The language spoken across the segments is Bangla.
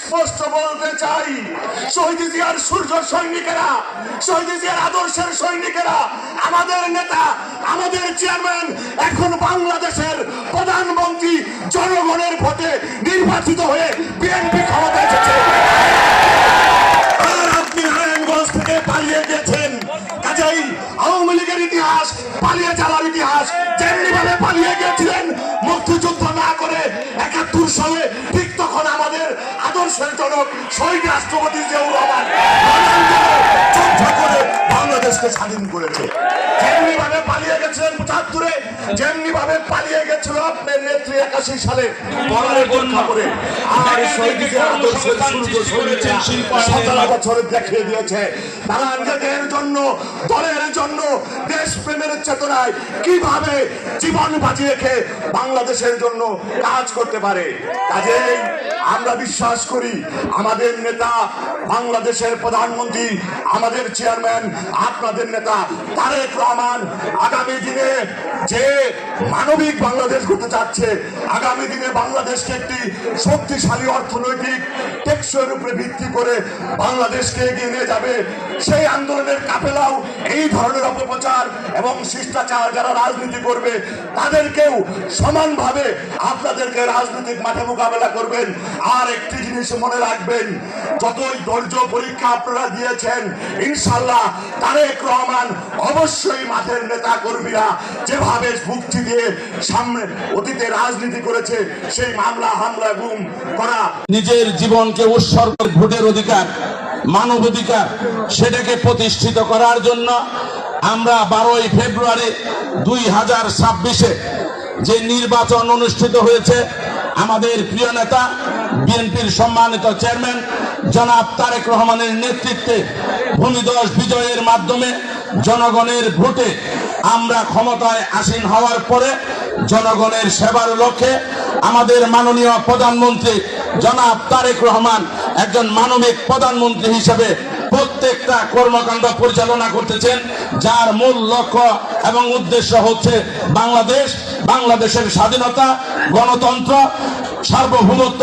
স্পষ্ট বলতে চাই, শহীদ জিয়ার সূর্য সৈনিকেরা, শহীদ জিয়ার আদর্শের সৈনিকেরা, আমাদের নেতা, আমাদের চেয়ারম্যান এখন বাংলাদেশের প্রধানমন্ত্রী জনগণের ভোটে নির্বাচিত হয়ে বিএনপি ক্ষমতায় এসেছে। আর আপনি নারায়ণগঞ্জ থেকে পালিয়ে গেছেন। কাজেই আওয়ামী লীগের ইতিহাস পালিয়ে যাওয়ার ইতিহাস। যেমনি ভাবে পালিয়ে গেছিলেন মুক্তিযুদ্ধ না করে ৭১ সালে, ঠিক তখন আমাদের আদর্শের জনক শহীদ রাষ্ট্রপতি জিয়াউর রহমান যুদ্ধ করে বাংলাদেশকে স্বাধীন করেছে। যেমনি ভাবে পালিয়ে গেছিলেন ৭৫-এ, যেমনি ভাবে পালিয়ে গেছিল আপনার নেত্রী ৮১ সালে বর্ডারে বোরখা পরে। আর শহীদ জিয়ার আদর্শের সূর্য সৈনিকরা ১৭ বছরে দেখিয়ে দিয়েছে তারা নিজেদের জন্য, দলের জন্য, দেশপ্রেমের চেতনায় কিভাবে জীবন বাজি রেখে বাংলাদেশের জন্য কাজ করতে পারে। কাজেই আমরা বিশ্বাস করি আমাদের নেতা, বাংলাদেশের প্রধানমন্ত্রী, আমাদের চেয়ারম্যান, আপনাদের নেতা তারেক রহমান আগামী দিনে যে মানবিক বাংলাদেশ করতে চাচ্ছে, আগামী দিনে বাংলাদেশকে একটি শক্তিশালী অর্থনৈতিক টেকসইয়ের উপরে ভিত্তি করে বাংলাদেশকে এগিয়ে নিয়ে যাবে। সেই আন্দোলনের কাফেলাও এই ধরনের অপপ্রচার এবং শিষ্টাচার যারা রাজনীতি করবে তাদেরকেও সমানভাবে আপনাদেরকে রাজনৈতিক মাঠে মোকাবেলা করবেন। আর একটি জিনিস মনে রাখবেন, যতই ধৈর্য পরীক্ষা আপনারা দিয়েছেন, ইনশাল্লাহ তারেক রহমান অবশ্যই মাঠের নেতা কর্মীরা যেভাবে মুক্তি দিয়ে সামনে অতীতে রাজনীতি করেছে, সেই মামলা হামলা গুম করা, নিজের জীবনকে উৎসর্গ, ভোটের অধিকার, মানবাধিকার, সেটাকে প্রতিষ্ঠিত করার জন্য আমরা 12ই ফেব্রুয়ারি 2026-এ যে নির্বাচন অনুষ্ঠিত হয়েছে, আমাদের প্রিয় নেতা বিএনপির সম্মানিত চেয়ারম্যান জনাব তারেক রহমানের নেতৃত্বে ভূমিধস বিজয়ের মাধ্যমে জনগণের ভোটে আমরা ক্ষমতায় আসীন হওয়ার পরে জনগণের সেবার লক্ষ্যে আমাদের মাননীয় প্রধানমন্ত্রী জনাব তারেক রহমান একজন মানবিক প্রধানমন্ত্রী হিসেবে প্রত্যেকটা কর্মকাণ্ড পরিচালনা করতেছেন, যার মূল লক্ষ্য এবং উদ্দেশ্য হচ্ছে বাংলাদেশের স্বাধীনতা, গণতন্ত্র, সার্বভৌমত্ব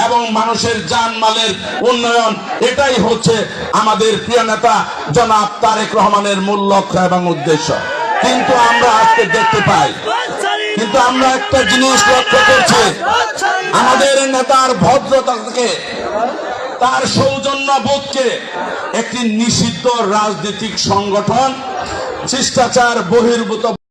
এবং মানুষের জানমালের উন্নয়ন। এটাই হচ্ছে আমাদের প্রিয় নেতা জনাব তারেক রহমানের মূল লক্ষ্য এবং উদ্দেশ্য। কিন্তু আমরা আজকে দেখতে পাই, কিন্তু আমরা একটা জিনিস লক্ষ্য করছি, আমাদের নেতার ভদ্রতাকে, তার সৌজন্যবোধকে একটি নিষিদ্ধ রাজনৈতিক সংগঠন শিষ্টাচার বহির্ভূত